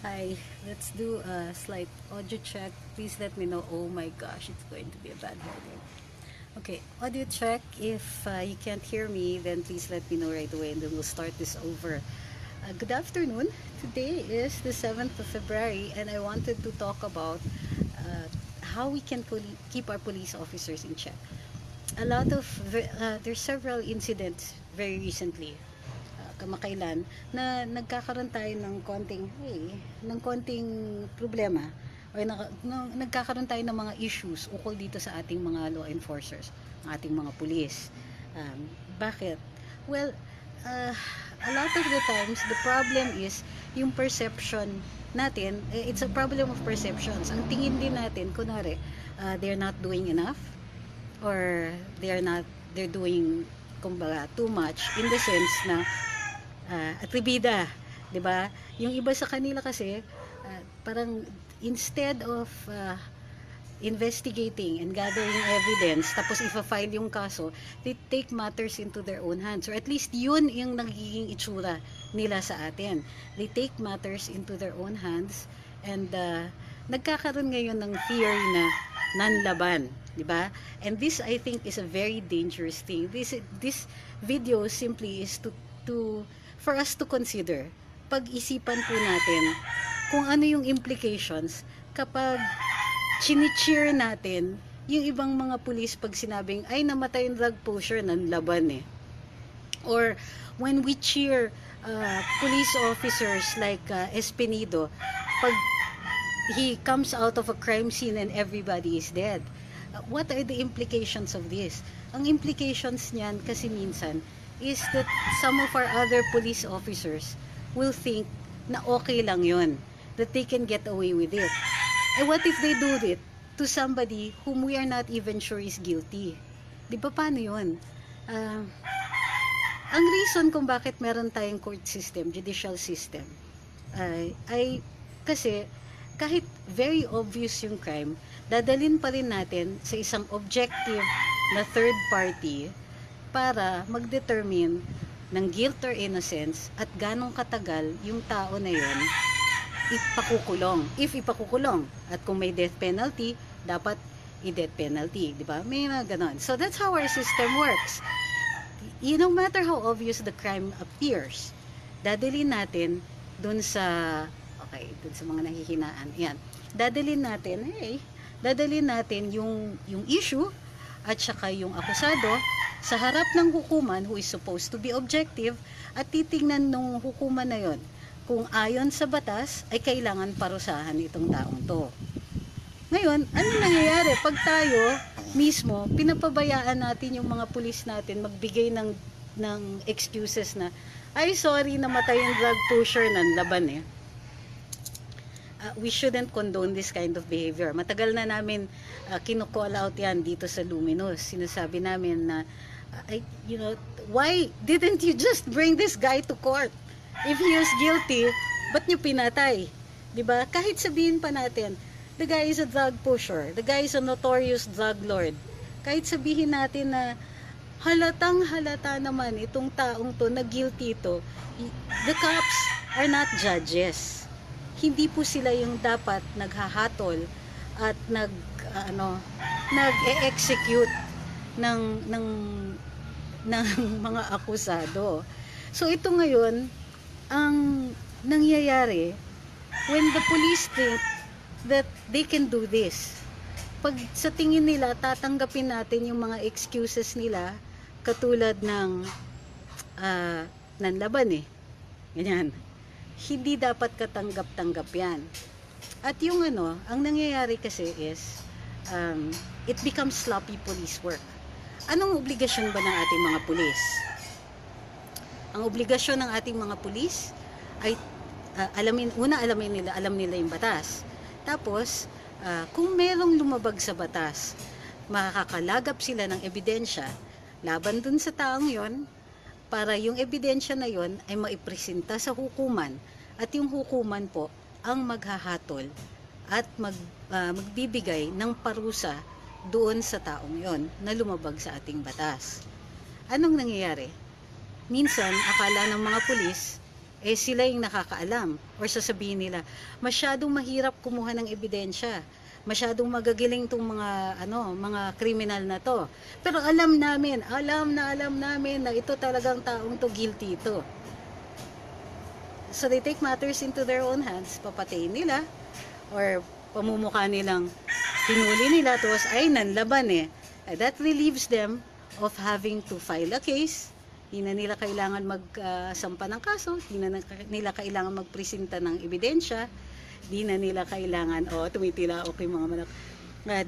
Hi, let's do a slight audio check. Please let me know. Oh my gosh, it's going to be a bad morning. Okay, audio check. If you can't hear me, then please let me know right away and then we'll start this over. Good afternoon. Today is the 7th of February and I wanted to talk about how we can keep our police officers in check. There's several incidents very recently kamakailan na nagkakaroon tayo ng konting problema o nagkakaroon tayo ng mga issues ukol dito sa ating mga law enforcers, ang ating mga pulis. Bakit? Well, a lot of the times the problem is yung perception natin, it's a problem of perceptions. Ang tingin din natin, kunwari, they're not doing enough or they're doing kumbaga too much in the sense na atribida, 'di ba? Yung iba sa kanila kasi parang instead of investigating and gathering evidence tapos ifa-file yung kaso, they take matters into their own hands, or at least yun yung nagiging itsura nila sa atin. They take matters into their own hands and nagkakaroon ngayon ng theory na nanlaban, 'di ba? And this, I think, is a very dangerous thing. This video simply is for us to consider. Pag-isipan po natin kung ano yung implications kapag chini-cheer natin yung ibang mga pulis pag sinabing ay namatay yung drug pusher, nanlaban eh. Or when we cheer police officers like Espinido pag he comes out of a crime scene and everybody is dead. What are the implications of this? Ang implications niyan kasi minsan is that some of our other police officers will think na okay lang yun, that they can get away with it. And what if they do it to somebody whom we are not even sure is guilty? Di ba paano yun? Ang reason kung bakit meron tayong court system, judicial system, ay kasi kahit very obvious yung crime, dadalhin pa rin natin sa isang objective na third party para mag-determine ng guilt or innocence at ganong katagal yung tao na yun ipakukulong. If ipakukulong. At kung may death penalty, dapat i-death penalty. Diba? May mga ganon. So that's how our system works. No matter how obvious the crime appears, dadalhin natin dun sa mga nahihinaan. Yan. Dadalhin natin yung issue at saka yung akusado sa harap ng hukuman who is supposed to be objective at titingnan nung hukuman na yon kung ayon sa batas ay kailangan parusahan itong taong to. Ngayon, ano nangyayari pag tayo mismo pinapabayaan natin yung mga pulis natin magbigay ng excuses na ay sorry namatay yung drug pusher, nanlaban eh. We shouldn't condone this kind of behavior. Matagal na namin kino-call out yan dito sa Luminous. Sinasabi namin na why didn't you just bring this guy to court? If he is guilty, ba't nyo pinatay? Diba? Kahit sabihin pa natin, the guy is a drug pusher, the guy is a notorious drug lord. Kahit sabihin natin na halatang halata naman itong taong to na guilty to, the cops are not judges. Hindi po sila yung dapat naghahatol at nag-execute ng mga akusado. So ito ngayon ang nangyayari when the police think that they can do this. Pag sa tingin nila tatanggapin natin yung mga excuses nila katulad ng nanlaban eh. Ganyan. Hindi dapat katanggap-tanggap yan. At yung ang nangyayari kasi is it becomes sloppy police work. Anong obligasyon ba ng ating mga pulis? Ang obligasyon ng ating mga pulis ay alam nila yung batas. Tapos, kung merong lumabag sa batas, makakalagap sila ng ebidensya laban dun sa taong yon para yung ebidensya na yon ay maipresenta sa hukuman at yung hukuman po ang maghahatol at magbibigay ng parusa doon sa taong yon na lumabag sa ating batas. Anong nangyayari? Minsan, akala ng mga pulis, eh sila yung nakakaalam. Or sasabihin nila, masyadong mahirap kumuha ng ebidensya. Masyadong magagaling tong mga kriminal na to. Pero alam namin na ito talagang taong to guilty ito. So they take matters into their own hands, papatayin nila, or pamumukha nilang hinuli nila, tapos ay nanlaban eh. That relieves them of having to file a case. Hindi na nila kailangan magsampa ng kaso, hindi na nila kailangan magpresenta ng ebidensya, di na nila kailangan, tumitila, okay mga manak,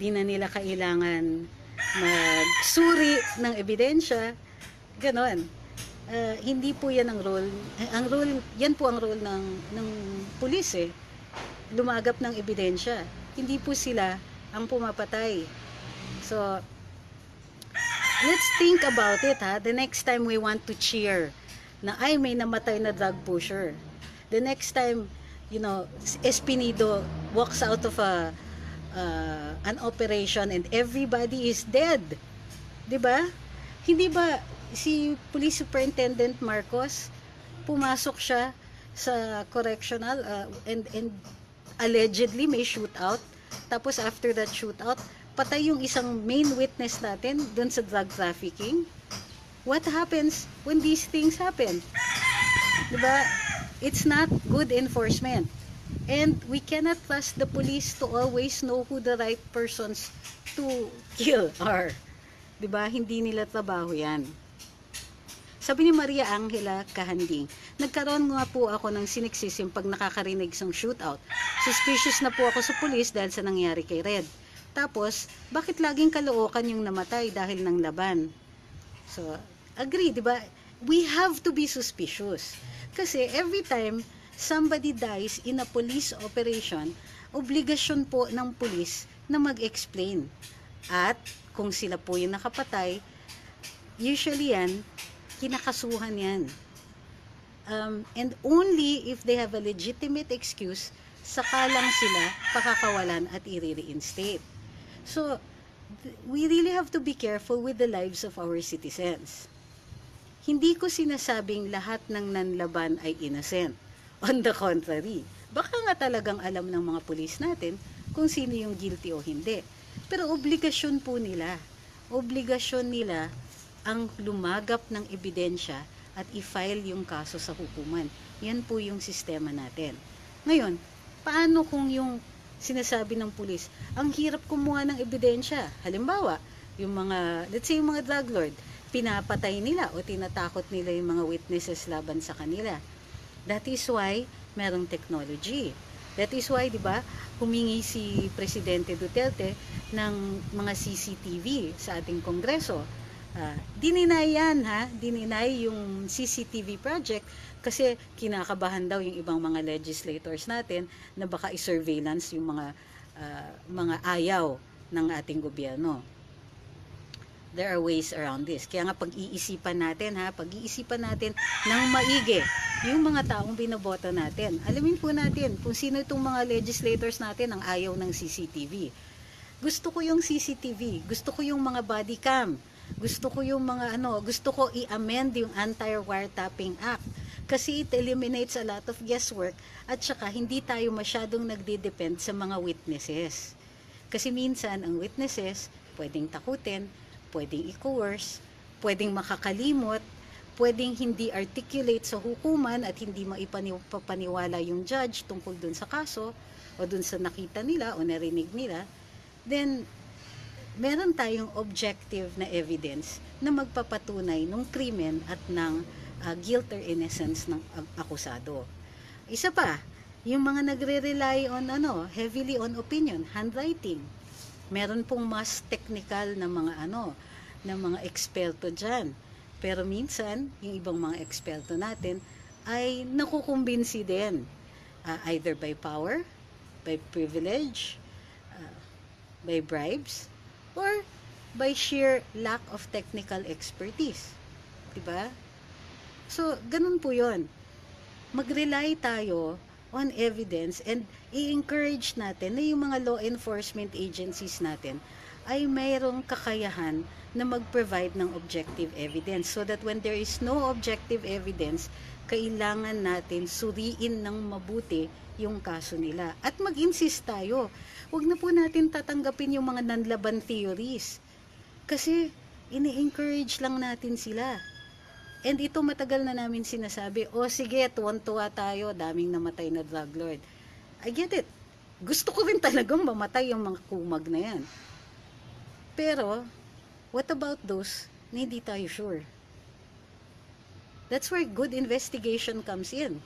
di na nila kailangan magsuri ng ebidensya, ganon. Hindi po yan ang role, yan po ang role ng pulis eh, lumagap ng ebidensya, hindi po sila ang pumapatay. So, let's think about it the next time we want to cheer na ay may namatay na drug pusher, the next time Espinido walks out of an operation and everybody is dead. 'Di ba? Hindi ba si Police Superintendent Marcos pumasok siya sa correctional and allegedly may shootout, tapos after that shootout patay yung isang main witness natin dun sa drug trafficking? What happens when these things happen? 'Di ba? It's not good enforcement. And we cannot trust the police to always know who the right persons to kill are. 'Di ba? Hindi nila trabaho 'yan. Sabi ni Maria Angela Kahanding, nagkaroon nga po ako ng siniksism pag nakakarinig ng shootout. Suspicious na po ako sa police dahil sa nangyari kay Red. Tapos, bakit laging Caloocan yung namatay dahil ng laban? So, agree, 'di ba? We have to be suspicious. Kasi every time somebody dies in a police operation, obligasyon po ng police na mag-explain. At kung sila po yung nakapatay, usually yan, kinakasuhan yan. And only if they have a legitimate excuse, saka lang sila pakakawalan at i-reinstate. So, we really have to be careful with the lives of our citizens. Hindi ko sinasabing lahat ng nanlaban ay innocent. On the contrary, baka nga talagang alam ng mga pulis natin kung sino yung guilty o hindi. Pero obligasyon po nila. Obligasyon nila ang lumagap ng ebidensya at i-file yung kaso sa hukuman. Yan po yung sistema natin. Ngayon, paano kung yung sinasabi ng pulis, ang hirap kumuha ng ebidensya? Halimbawa, yung mga, let's say yung mga drug lord, pinapatay nila o tinatakot nila yung mga witnesses laban sa kanila. That is why merong technology. That is why, di ba, humingi si Presidente Duterte ng mga CCTV sa ating Kongreso. Dininay yan, dininay yung CCTV project kasi kinakabahan daw yung ibang mga legislators natin na baka i-surveillance yung mga ayaw ng ating gobyerno. There are ways around this. Kaya nga pag-iisipan natin ng maigi yung mga taong binoboto natin. Alamin po natin kung sino itong mga legislators natin ang ayaw ng CCTV. Gusto ko yung CCTV, gusto ko yung mga body cam, gusto ko yung mga gusto ko i-amend yung Anti-Wiretapping Act kasi it eliminates a lot of guesswork at saka hindi tayo masyadong nagde-depend sa mga witnesses. Kasi minsan ang witnesses pwedeng takutin, pwedeng i-coerce, pwedeng makakalimot, pwedeng hindi articulate sa hukuman at hindi maipapaniwala yung judge tungkol dun sa kaso o dun sa nakita nila o narinig nila, then meron tayong objective na evidence na magpapatunay ng krimen at ng guilt or innocence ng akusado. Isa pa, yung mga nagre-rely on heavily on opinion, handwriting. Meron pong mas technical na mga eksperto dyan. Pero minsan, yung ibang mga eksperto natin ay nakukumbinsi din. Either by power, by privilege, by bribes, or by sheer lack of technical expertise. Diba? So, ganun po yun. Mag-rely tayo on evidence and i-encourage natin na yung mga law enforcement agencies natin ay mayroong kakayahan na mag-provide ng objective evidence so that when there is no objective evidence, kailangan natin suriin ng mabuti yung kaso nila. At mag-insist tayo. Huwag na po natin tatanggapin yung mga nanlaban theories. Kasi ini-encourage lang natin sila. And ito matagal na namin sinasabi, sige, tuwan-tuwa tayo, daming namatay na drug lord. I get it. Gusto ko rin talagang mamatay yung mga kumag na yan. Pero, what about those na hindi tayo sure? That's where good investigation comes in.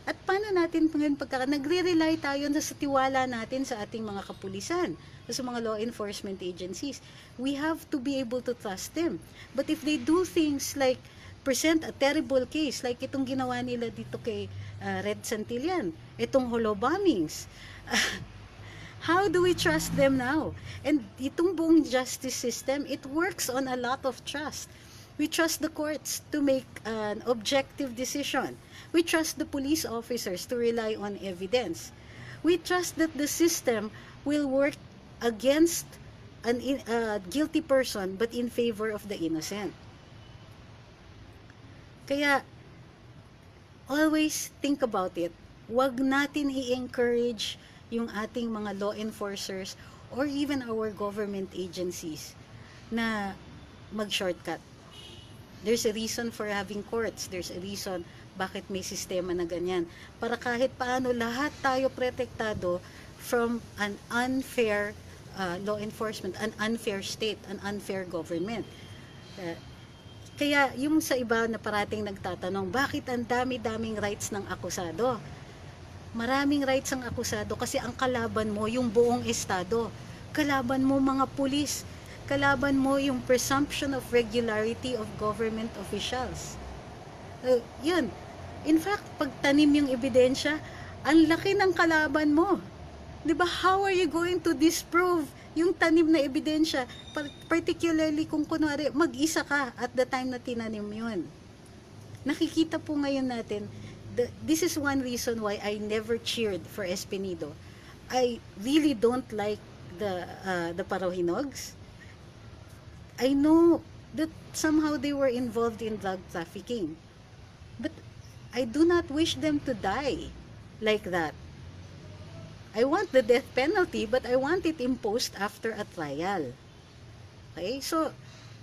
At paano natin ngayon nagre-rely tayo sa tiwala natin sa ating mga kapulisan, sa mga law enforcement agencies. We have to be able to trust them. But if they do things like present a terrible case, like itong ginawa nila dito kay Red Santillan, itong holo bombings, how do we trust them now? And itong buong justice system, it works on a lot of trust. We trust the courts to make an objective decision. We trust the police officers to rely on evidence. We trust that the system will work against a guilty person but in favor of the innocent. Kaya, always think about it. Huwag natin i-encourage yung ating mga law enforcers or even our government agencies na mag-shortcut. There's a reason for having courts. There's a reason bakit may sistema na ganyan. Para kahit paano lahat tayo protektado from an unfair law enforcement, an unfair state, an unfair government. Kaya yung sa iba na parating nagtatanong, bakit ang dami-daming rights ng akusado? Maraming rights ang akusado kasi ang kalaban mo yung buong estado. Kalaban mo mga pulis. Kalaban mo yung presumption of regularity of government officials. Yun. In fact, pag tanim yung ebidensya, ang laki ng kalaban mo. 'Di ba? How are you going to disprove yung tanim na ebidensya? Particularly kung kunwari mag-isa ka at the time na tinanim yun. Nakikita po ngayon natin, this is one reason why I never cheered for Espinido. I really don't like the Parohinogs. I know that somehow they were involved in drug trafficking. But I do not wish them to die like that. I want the death penalty, but I want it imposed after a trial. Okay? So,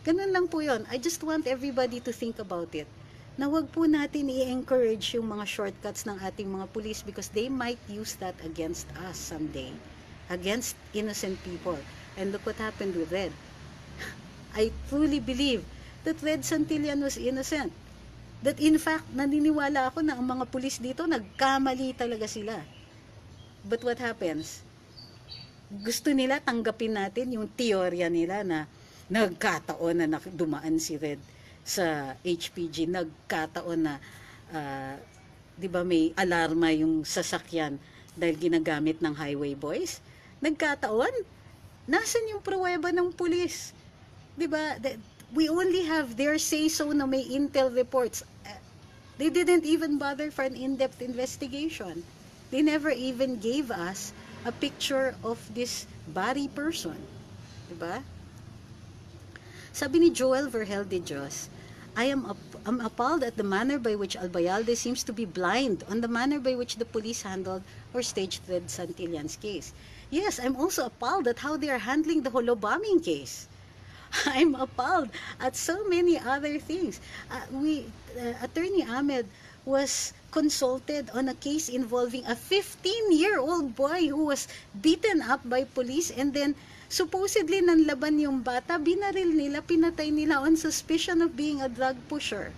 ganun lang po yun. I just want everybody to think about it. Na wag po natin i-encourage yung mga shortcuts ng ating mga police because they might use that against us someday. Against innocent people. And look what happened with Red. I truly believe that Red Santillan was innocent. That in fact, naniniwala ako na ang mga pulis dito, nagkamali talaga sila. But what happens? Gusto nila tanggapin natin yung teorya nila na nagkataon na dumaan si Red sa HPG, nagkataon na, di ba may alarma yung sasakyan dahil ginagamit ng highway boys? Nagkataon? Nasaan yung pruweba ng pulis? Diba, we only have their say-so na may intel reports. They didn't even bother for an in-depth investigation. They never even gave us a picture of this body person. Diba? Sabi ni Joel Vergel de Dios, I'm appalled at the manner by which Albayalde seems to be blind on the manner by which the police handled or staged Red Santillan's case. Yes, I'm also appalled at how they are handling the holo bombing case. I'm appalled at so many other things. Attorney Ahmed was consulted on a case involving a 15-year-old boy who was beaten up by police and then supposedly nanlaban yung bata, binaril nila, pinatay nila on suspicion of being a drug pusher.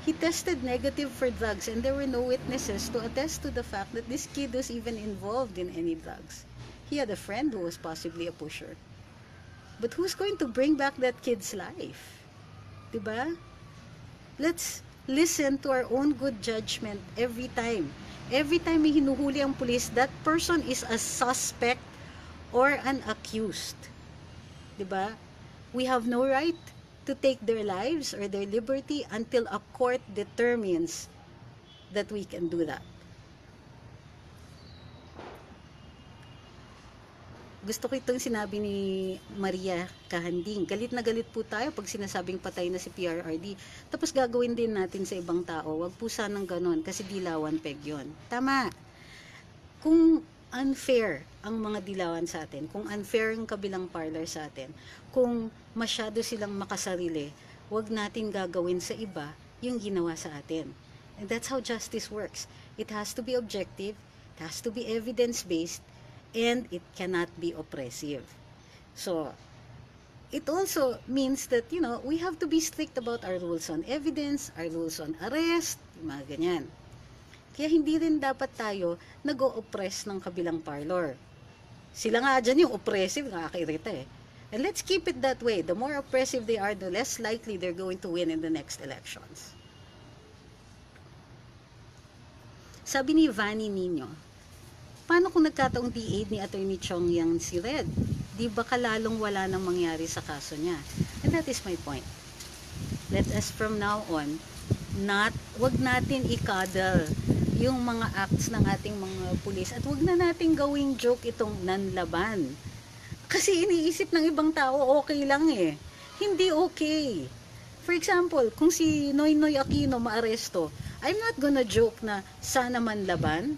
He tested negative for drugs and there were no witnesses to attest to the fact that this kid was even involved in any drugs. He had a friend who was possibly a pusher. But who's going to bring back that kid's life? Diba? Let's listen to our own good judgment every time. Every time may hinuhuli ang police, that person is a suspect or an accused. Diba? We have no right to take their lives or their liberty until a court determines that we can do that. gusto ko itong sinabi ni Maria Kahanding. Galit na galit po tayo pag sinasabing patay na si PRRD. Tapos gagawin din natin sa ibang tao. Wag po sanang ganon kasi dilawan peg yun. Tama. Kung unfair ang mga dilawan sa atin, kung unfair ang kabilang parlor sa atin, kung masyado silang makasarili, wag natin gagawin sa iba yung ginawa sa atin. And that's how justice works. It has to be objective, it has to be evidence-based, and it cannot be oppressive. So, it also means that, we have to be strict about our rules on evidence, our rules on arrest, mga ganyan. Kaya hindi rin dapat tayo nag-o-oppress ng kabilang parlor. Sila nga dyan yung oppressive, nakakairita eh. And let's keep it that way. The more oppressive they are, the less likely they're going to win in the next elections. Sabi ni Vanny Nino, paano kung nagkataong DA ni Attorney Chong yang si Red? Di ba kalalong wala nang mangyari sa kaso niya? And that is my point. Let us from now on, wag natin ikadal yung mga acts ng ating mga pulis at wag na natin gawing joke itong nanlaban. Kasi iniisip ng ibang tao okay lang eh. Hindi okay. For example, kung si Noynoy Aquino maaresto, I'm not gonna joke na sana manlaban.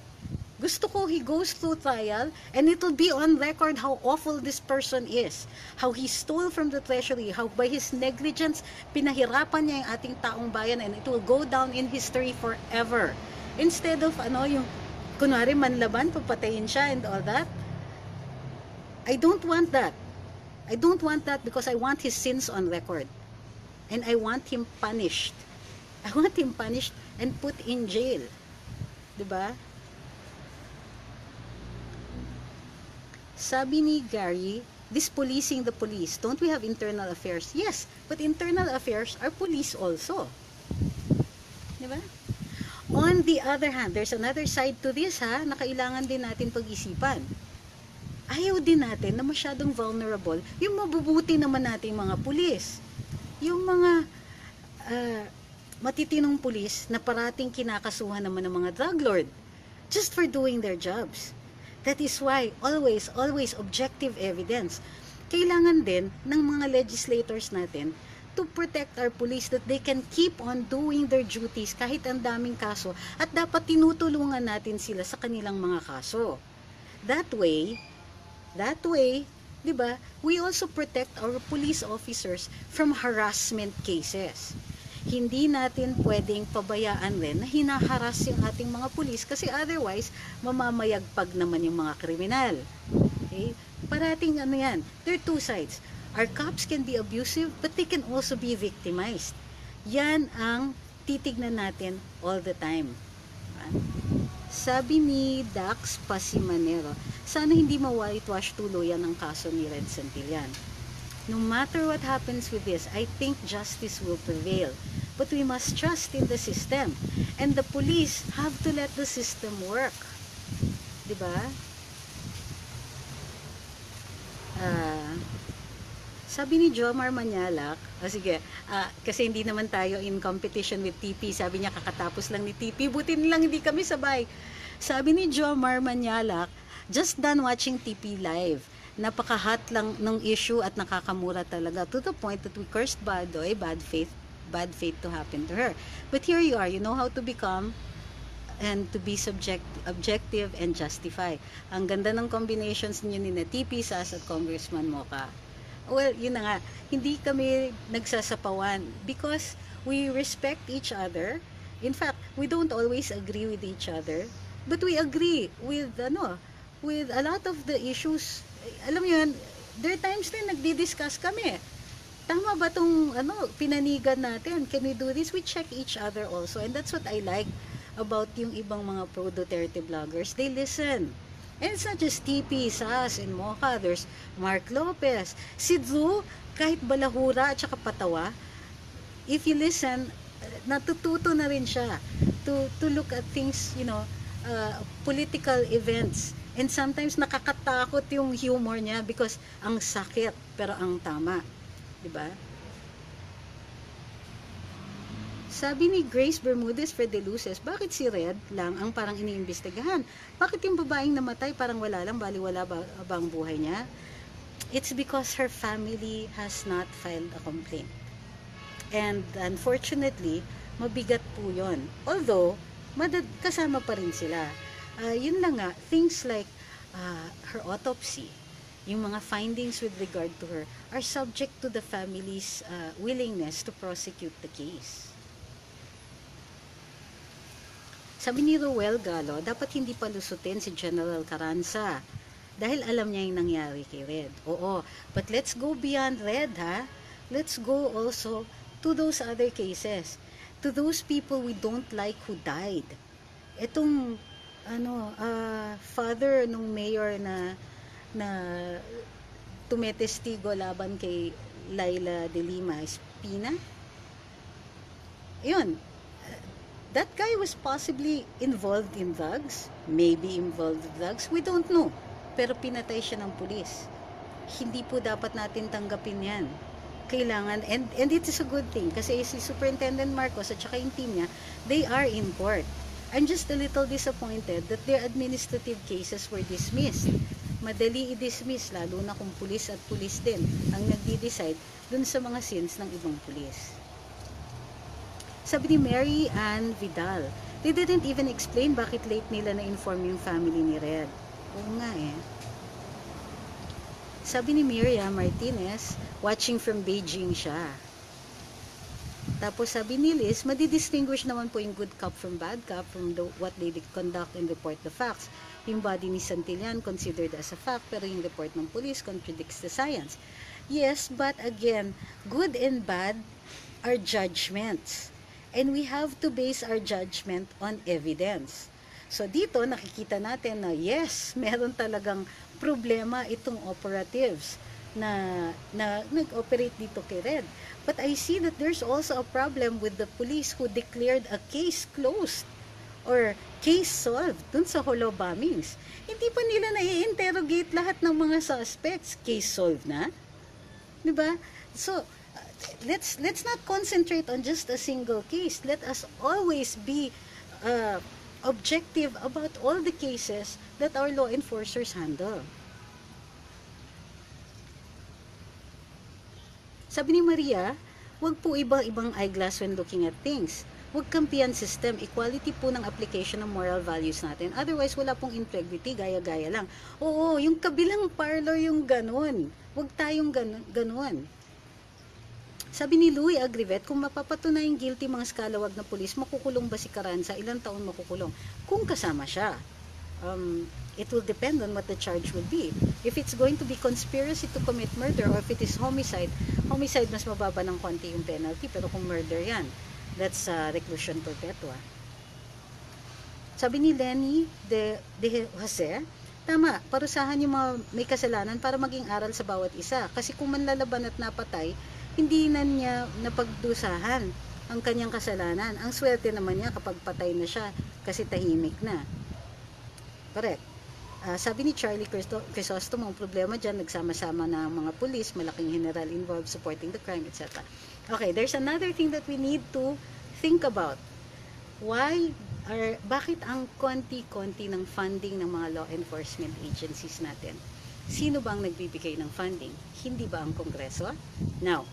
Gusto ko he goes through trial and it will be on record how awful this person is. How he stole from the treasury, how by his negligence pinahirapan niya yung ating taong bayan and it will go down in history forever. Instead of yung kunwari manlaban, papatayin siya and all that. I don't want that. I don't want that because I want his sins on record. And I want him punished. I want him punished and put in jail. Diba? Sabi ni Gary, this policing the police, don't we have internal affairs? Yes, but internal affairs are police also. Diba? On the other hand, there's another side to this na kailangan din natin pag-isipan. Ayaw din natin na masyadong vulnerable yung mabubuti naman nating mga pulis. Yung mga matitinong pulis na parating kinakasuhan naman ng mga drug lord just for doing their jobs. That is why always objective evidence. Kailangan din ng mga legislators natin to protect our police that they can keep on doing their duties kahit ang daming kaso at dapat tinutulungan natin sila sa kanilang mga kaso. That way, di ba, we also protect our police officers from harassment cases. Hindi natin pwedeng pabayaan rin na hinaharas yung ating mga pulis kasi otherwise, mamamayagpag naman yung mga kriminal. Okay? Parating yan, there are two sides. Our cops can be abusive, but they can also be victimized. Yan ang titignan natin all the time. Sabi ni Dax Pasimanero, sana hindi ma-whitewash tuluyan ang kaso ni Red Santillan. No matter what happens with this, I think justice will prevail. But we must trust in the system. And the police have to let the system work. Diba? Sabi ni Jomar Manyalak, kasi hindi naman tayo in competition with TP. Sabi niya kakatapos lang ni TP, buti nilang hindi kami sabay. Sabi ni Jomar Manyalak, just done watching TP live. Napaka-hot lang ng issue at nakakamura talaga to the point that we cursed Badoy, bad faith to happen to her. But here you are, you know how to become and to be objective and justify. Ang ganda ng combinations niyo ni TP, SAS at Congressman Mocha. Well, yun na nga, hindi kami nagsasapawan because we respect each other. In fact, we don't always agree with each other, but we agree with a lot of the issues. Alam mo yun, there are times na nagdi-discuss kami. Tama ba tong pinanigan natin? Can we do this? We check each other also. And that's what I like about yung ibang mga pro-Duterte vloggers. They listen. And it's not just TP, SAS, and Mocha. There's Mark Lopez. Si Drew, kahit balahura at saka patawa, if you listen, natututo na rin siya to look at things, political events. And sometimes nakakatakot yung humor niya because ang sakit pero ang tama. Diba? Sabi ni Grace Bermudez Fredeluces, bakit si Red lang ang parang iniimbestigahan? Bakit yung babaeng namatay parang wala lang, baliwala ba ang buhay niya? It's because her family has not filed a complaint. And unfortunately, mabigat po yun. Although, kasama pa rin sila. Yun lang nga, things like her autopsy, yung mga findings with regard to her, are subject to the family's willingness to prosecute the case. Sabi ni Roel Galo, dapat hindi palusutin si General Carranza dahil alam niya yung nangyari kay Red. Oo, but let's go beyond Red, ha? Let's go also to those other cases, to those people we don't like who died. Itong father nung mayor na tumetestigo laban kay Laila de Lima Espina. Yun, that guy was possibly involved in drugs, maybe involved in drugs, we don't know. Pero pinatay siya ng pulis. Hindi po dapat natin tanggapin yan. Kailangan, and it is a good thing, kasi si Superintendent Marcos at saka yung team niya, they are in court. I'm just a little disappointed that their administrative cases were dismissed. Madali i-dismiss, lalo na kung pulis at pulis din ang nagdi-decide dun sa mga sins ng ibang pulis. Sabi ni Mary Ann Vidal, they didn't even explain bakit late nila na-inform yung family ni Red. Oo nga eh. Sabi ni Miriam Martinez, watching from Beijing siya. Tapos sabi ni Liz, madidistinguish naman po yung good cop from bad cop from what they conduct and report the facts. Yung body ni Santillan considered as a fact, pero yung report ng police contradicts the science. Yes, but again, good and bad are judgments. And we have to base our judgment on evidence. So dito nakikita natin na yes, meron talagang problema itong operatives na nag-operate dito kay Red. But I see that there's also a problem with the police who declared a case closed or case solved dun sa Holo bombings. Hindi pa nila na-interrogate lahat ng mga suspects. Case solved na? Diba? So, let's not concentrate on just a single case. Let us always be objective about all the cases that our law enforcers handle. Sabi ni Maria, huwag po ibang eyeglass when looking at things. Huwag kampihan system, equality po ng application ng moral values natin. Otherwise, wala pong integrity, gaya-gaya lang. Oo, yung kabilang parlor yung ganun. Huwag tayong ganun. Sabi ni Louie Agrivet, kung mapapatunayang guilty mga scalawag na pulis, makukulong ba si Carranza? Ilang taon makukulong? Kung kasama siya. It will depend on what the charge will be. If it's going to be conspiracy to commit murder or if it is homicide mas mababa ng konti yung penalty. Pero kung murder yan, that's reclusion perpetua. Sabi ni Lenny de Jose, tama, parusahan yung mga may kasalanan para maging aral sa bawat isa. Kasi kung manlalaban at napatay, hindi na niya napagdusahan ang kanyang kasalanan. Ang swerte naman niya kapag patay na siya kasi tahimik na. Correct. Sabi ni Charlie Crisostomo, ang problema dyan, nagsama-sama na mga pulis, malaking general involved supporting the crime, etc. Okay, there's another thing that we need to think about. Bakit ang konti-konti ng funding ng mga law enforcement agencies natin? Sino ba ang nagbibigay ng funding? Hindi ba ang Kongreso? Now,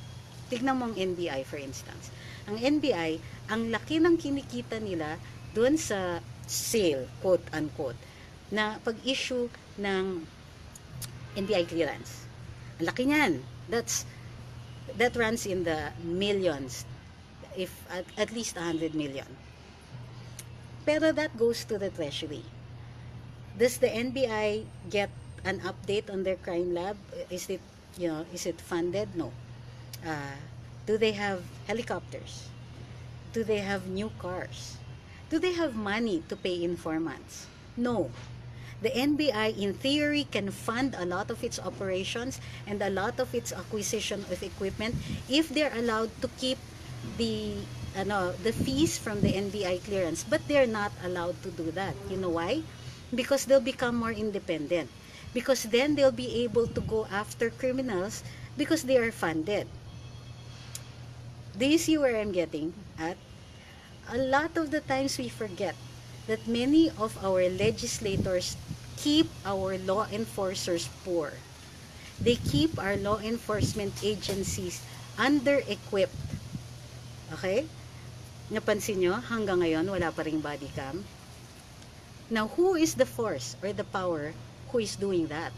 tignan mo ang NBI for instance. Ang NBI, ang laki ng kinikita nila doon sa sale, quote-unquote, na pag-issue ng NBI clearance. Ang laki niyan. That runs in the millions, if at least 100 million. Pero that goes to the Treasury. Does the NBI get an update on their crime lab? Is it funded? No. Do they have helicopters? Do they have new cars? Do they have money to pay informants? No. The NBI, in theory, can fund a lot of its operations and a lot of its acquisition of equipment if they're allowed to keep the fees from the NBI clearance. But they're not allowed to do that. You know why? Because they'll become more independent. Because then they'll be able to go after criminals because they are funded. Do you see where I'm getting at? a lot of the times we forget that many of our legislators keep our law enforcers poor. They keep our law enforcement agencies under-equipped. Okay? Napansin nyo, hanggang ngayon, wala pa ring body cam. Now, who is the force or the power who is doing that?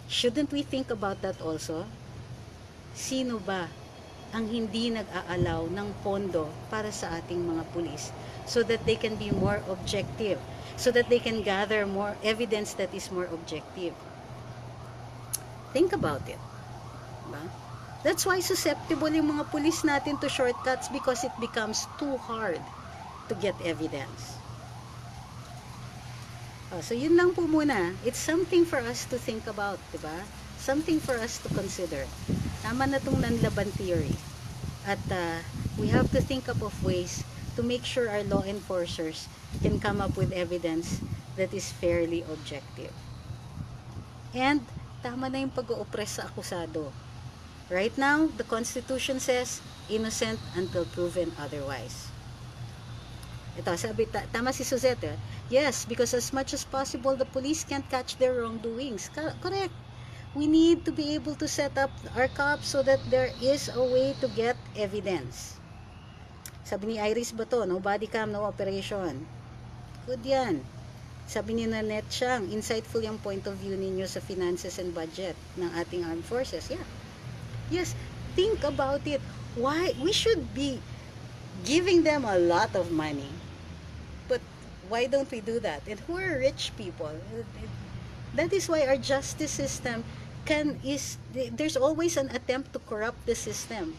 Shouldn't we think about that also? Sino ba ang hindi nag-aalaw ng pondo para sa ating mga pulis so that they can be more objective, so that they can gather more evidence that is more objective? Think about it. Diba? That's why susceptible yung mga pulis natin to shortcuts, because it becomes too hard to get evidence. So yun lang po muna. It's something for us to think about, diba? Something for us to consider. Tama na itong nanlaban theory. At we have to think up of ways to make sure our law enforcers can come up with evidence that is fairly objective. And tama na yung pag-o-oppress sa akusado. Right now, the Constitution says innocent until proven otherwise. Ito, sabi, tama si Suzette. Yes, because as much as possible, the police can't catch their wrongdoings. Correct. We need to be able to set up our cops so that there is a way to get evidence. Sabi ni Iris Bato, no body cam, no operation. Good yan. Sabi ni Nanette Chang, insightful yung point of view ninyo sa finances and budget ng ating armed forces. Yeah. Yes, think about it. Why? We should be giving them a lot of money. But why don't we do that? And who are rich people? That is why our justice system there's always an attempt to corrupt the system,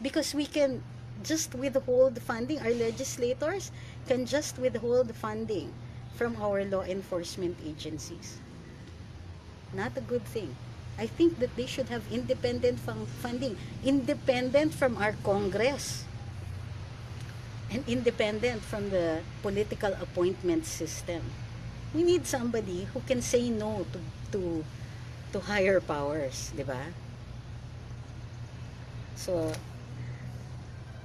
because we can just withhold funding. Our legislators can just withhold funding from our law enforcement agencies. Not a good thing. I think that they should have independent funding, independent from our Congress, and independent from the political appointment system. We need somebody who can say no to higher powers, di ba? So,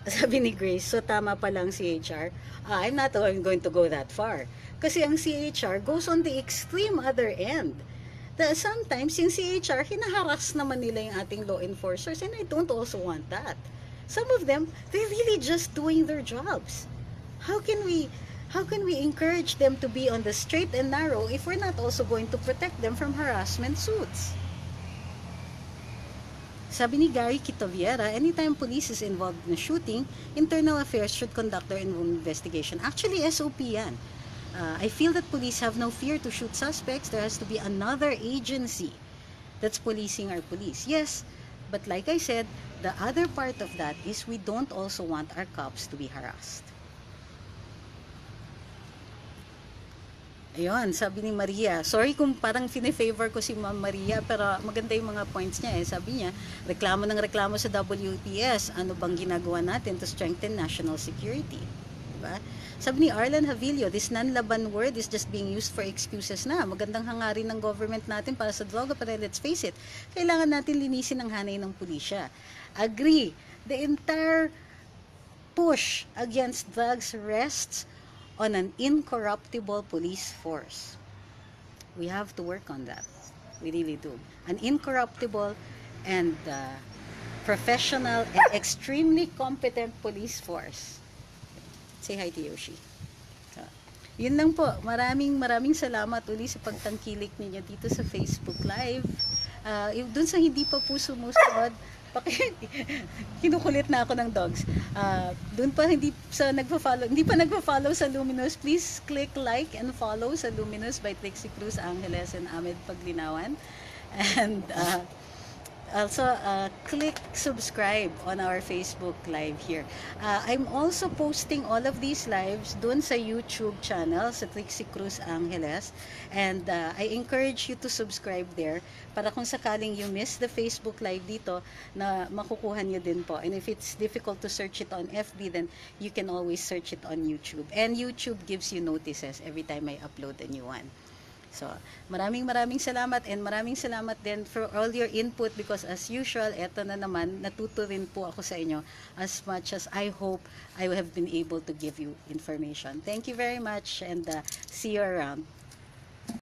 sabi ni Grace, so tama pa lang CHR. I'm not going to go that far. Kasi ang CHR goes on the extreme other end. Sometimes yung CHR, hinaharas naman nila yung ating law enforcers, and I don't also want that. Some of them, they're really just doing their jobs. How can we encourage them to be on the straight and narrow if we're not also going to protect them from harassment suits? Sabi ni Gary Quitoviera, anytime police is involved in a shooting, internal affairs should conduct their own investigation. Actually, SOP yan. I feel that police have no fear to shoot suspects. There has to be another agency that's policing our police. Yes, but like I said, the other part of that is we don't also want our cops to be harassed. Ayun, sabi ni Maria. Sorry kung parang fine-favor ko si Ma'am Maria, pero maganda yung mga points niya. Sabi niya, reklamo ng reklamo sa WPS. Ano bang ginagawa natin to strengthen national security? Diba? Sabi ni Arlan Havillo, this non-laban word is just being used for excuses na. Magandang hangarin ng government natin para sa droga, pero let's face it, kailangan natin linisin ang hanay ng pulisya. Agree. The entire push against drugs rests on an incorruptible police force. We have to work on that. We really do. An incorruptible and professional and extremely competent police force. Say hi to Yoshi. So, yun lang po. Maraming salamat uli sa pagtangkilik ninyo dito sa Facebook Live. Dun sa hindi pa po sumusunod, kinukulit na ako ng dogs. Doon pa hindi pa nagpa-follow sa Luminous, please click like and follow sa Luminous by Trixie, Cruz-Angeles and Ahmed Paglinawan. And also click subscribe on our Facebook Live here. I'm also posting all of these lives doon sa YouTube channel sa Trixie Cruz-Angeles, and I encourage you to subscribe there para kung sakaling you miss the Facebook Live dito, na makukuha nyo din po. And if it's difficult to search it on FB, then you can always search it on YouTube, and YouTube gives you notices every time I upload a new one. So, maraming salamat, and maraming salamat din for all your input, because as usual, eto na naman, natuto rin po ako sa inyo as much as I hope I have been able to give you information. Thank you very much, and see you around.